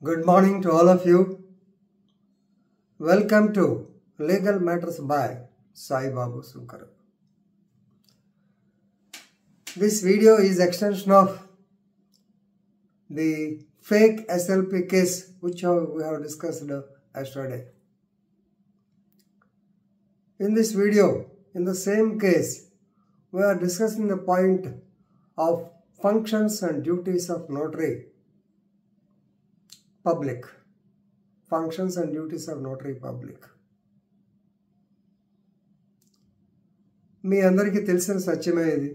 Good morning to all of you. Welcome to Legal Matters by Sai Babu Sunkar. This video is extension of the fake SLP case which we have discussed yesterday. In this video, in the same case, we are discussing the point of functions and duties of notary public. Functions and duties of notary public. మీ అందరికీ తెలిసిన సత్యమే ఇది.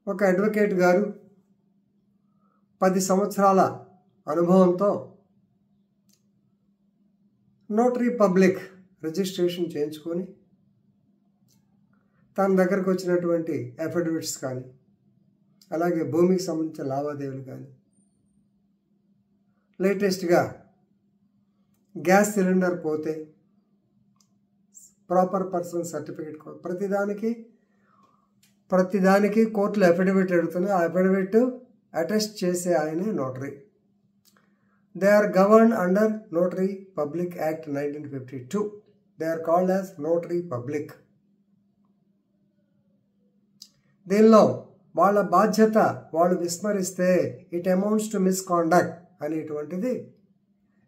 ఒక advocate గారు 10 సంవత్సరాల అనుభవంతో notary public registration చేయించుకొని తన దగ్గరకు వచ్చినటువంటి అఫిడవిట్స్ కానీ అలాగే భూమికి సంబంధించిన లావాదేవీలు కానీ లేటెస్ట్గా గ్యాస్ సిలిండర్ పోతే ప్రాపర్ పర్సన్ సర్టిఫికేట్ ప్రతిదానికి కోర్టులో అఫిడవిట్ అడుగుతుంది. ఆ అఫిడవిట్ అటెస్ట్ చేసే ఆయనే notary. They are govern under notary public act 1952. They are called as notary public. దీనిలో వాళ్ళ బాధ్యత వాళ్ళు విస్మరిస్తే ఇట్ అమౌంట్స్ టు మిస్కాండక్ట్ అనేటువంటిది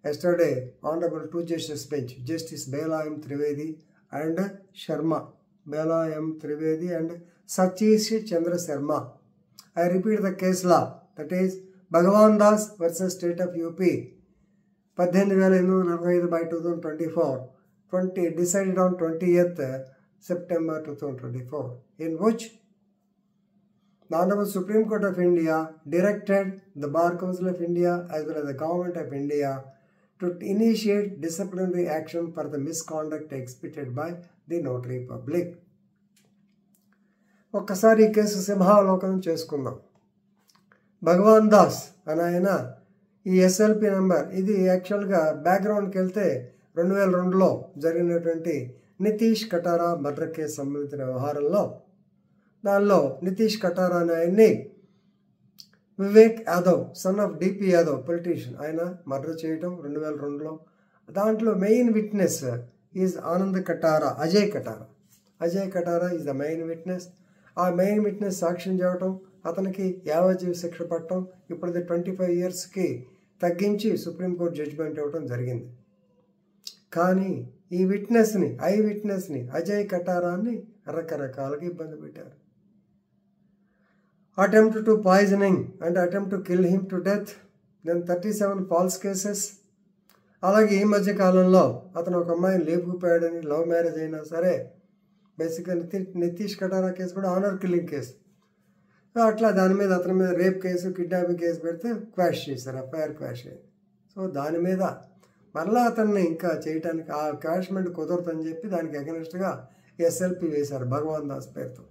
yesterday honourable 2 justice bench justice Bela M Trivedi and Sharma, Bela M Trivedi and Satish Chandra Sharma. I repeat the case law, that is Bhagavan Das versus state of UP 18,845/2024, decided on 20th September 2024, in which the Honorable Supreme Court of India directed the Bar Council of India as well as the Government of India to initiate disciplinary action for the misconduct exhibited by the notary public. ఒక్కసారి ఈ case సింహావలోకనం చేసుకుందాం. భగవాన్ దాస్ అని ఆయన ఈ SLP number, ఇది యాక్చువల్గా బ్యాక్గ్రౌండ్కి వెళ్తే 2002లో జరిగినటువంటి నితీష్ కటారా మర్డర్ కేసు సంబంధించిన వ్యవహారంలో దానిలో నితీష్ కటారా అనే ఆయన్ని Vivek Yadav son of DP Yadav politician ఆయన మర్డర్ చేయటం 2002లో. దాంట్లో main witness is Anand Katara, Ajay Katara is the main witness. ఆ మెయిన్ విట్నెస్ సాక్ష్యం చేయటం, అతనికి యావజ్జీవ శిక్ష పట్టడం, ఇప్పుడుది 25 yearsకి తగ్గించి సుప్రీంకోర్టు జడ్జిమెంట్ ఇవ్వడం జరిగింది. కానీ ఈ విట్నెస్ని అజయ్ కటారాన్ని రకరకాలుగా ఇబ్బంది పెట్టారు. Attempt to poisoning and attempt to kill him to death, then 37 false cases. అలాగే ఈ మధ్య కాలంలో అతను ఒక అమ్మాయిని లేపుకుపోయాడని, లవ్ మ్యారేజ్ అయినా సరే బేసిక్గా నితీష్ కటారా కేసు కూడా ఆనర్ కిల్లింగ్ కేసు. అట్లా దాని మీద అతని మీద రేప్ కేసు, కిడ్నాపింగ్ కేసు పెడితే క్వాష్ చేశారు, ఎఫ్ఐఆర్ క్వాష్ అయింది. సో దాని మీద మరలా అతన్ని ఇంకా చేయటానికి ఆ క్వాష్మెంట్ కుదరదని చెప్పి దానికి అగెనిస్ట్గా ఎస్ఎల్పి వేశారు భగవాన్ దాస్ పేరుతో.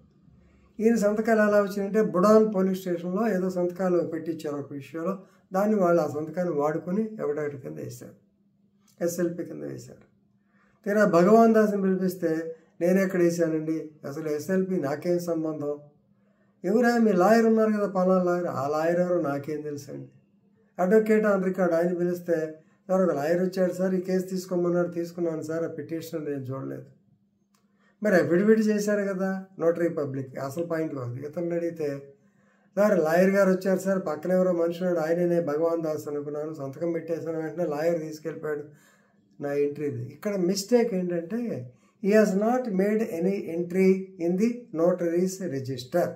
ఈయన సంతకాలు ఎలా వచ్చినాయంటే బుడాన్ పోలీస్ స్టేషన్లో ఏదో సంతకాలు పెట్టించారు ఒక విషయంలో, దాన్ని వాళ్ళు ఆ సంతకాన్ని వాడుకొని ఎవిడెంట్ కింద వేశారు, ఎస్ఎల్పి కింద వేశారు. తీరా భగవాన్ దాస్ని పిలిపిస్తే నేను ఎక్కడ వేసానండి, అసలు ఎస్ఎల్పి నాకేం సంబంధం, ఎవరా మీ లాయర్ ఉన్నారు కదా పలానా లాయర్, ఆ లాయర్ ఎవరో నాకేం తెలుసండి. అడ్వకేట్ ఆన్ రికార్డ్ ఆయన పిలిస్తే, సార్ ఒక లాయర్ వచ్చాడు సార్, ఈ కేసు తీసుకోమన్నాడు, తీసుకున్నాను సార్, ఆ పిటిషన్ నేను చూడలేదు. మరి అఫిడవిట్ చేశారు కదా నోటరీ పబ్లిక్, అసలు పాయింట్ కాదు. ఇతను అడిగితే, సార్ లాయర్ గారు వచ్చారు సార్, పక్కన ఎవరో మనుషుడు ఆయననే భగవాన్ దాస్ అనుకున్నాను, సంతకం పెట్టేసాను, వెంటనే లాయర్ తీసుకెళ్ళిపోయాడు, నా ఎంట్రీ ఇది. ఇక్కడ మిస్టేక్ ఏంటంటే he has not made any entry in the notary's register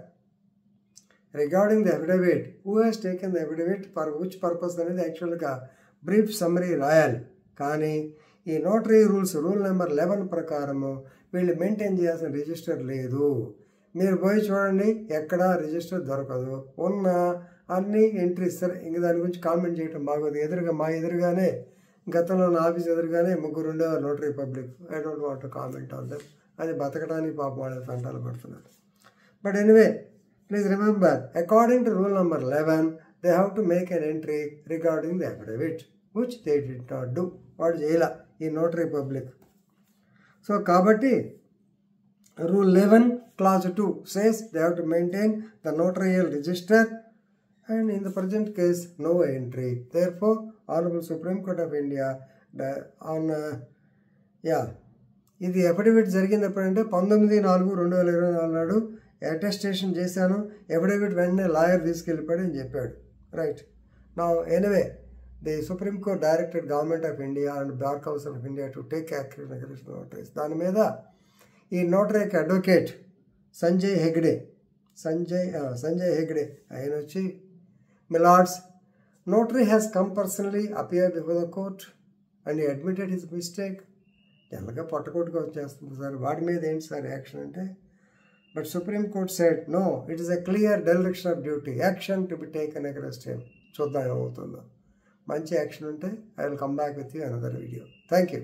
regarding the affidavit. Who has taken the affidavit for which purpose అనేది యాక్చువల్గా బ్రీఫ్ సమ్మరీ రాయాలి. కానీ ఈ నోటరీ రూల్స్ రూల్ నెంబర్ 11 ప్రకారము వీళ్ళు మెయింటైన్ చేయాల్సిన రిజిస్టర్ లేదు. మీరు పోయి చూడండి, ఎక్కడా రిజిస్టర్ దొరకదు. ఉన్న అన్ని ఎంట్రీస్ సరే, ఇంక దాని గురించి కామెంట్ చేయడం బాగోదు. మా ఎదురుగానే గతంలో నా ఆఫీస్ ఎదురుగానే 3 ఉండేవారు notary public. I don't want to comment on that. అది బతకడానికి పాపం వాళ్ళ సంటాలు పడుతున్నారు. But anyway, please remember, according to rule number 11 they have to make an entry regarding the affidavit which they did not do. వాడు చేయాల ఈ notary public. So కాబట్టి rule 11 clause 2 says they have to maintain the notarial register and in the present case no entry. Therefore Honorable Supreme Court of India on ఇది affidavit జరిగింది ఎప్పుడంటే 19/4/2024 నాడు attestation చేశాను. Affidavit వెంటనే లాయర్ తీసుకెళ్ళిపోయాడు అని చెప్పాడు. Right. Now anyway the supreme court directed government of India and bar council of India to take active against notaries. దాని మీద ఈ నోటరీకి అడ్వకేట్ సంజయ్ హెగ్డే ఆయన వచ్చి, milords, notary has come personally appear before the court and admitted his mistake. జనరల్గా పొట్టకోటుగా వచ్చేస్తుంది sir, వాడి మీద ఏంటి సార్ యాక్షన్ అంటే, but supreme court said no, it is a clear direction of duty, action to be taken against him. చూద్దాం ఏమవుతుందో. మంచి యాక్షన్ ఉంటే I will come back with you another video. Thank you.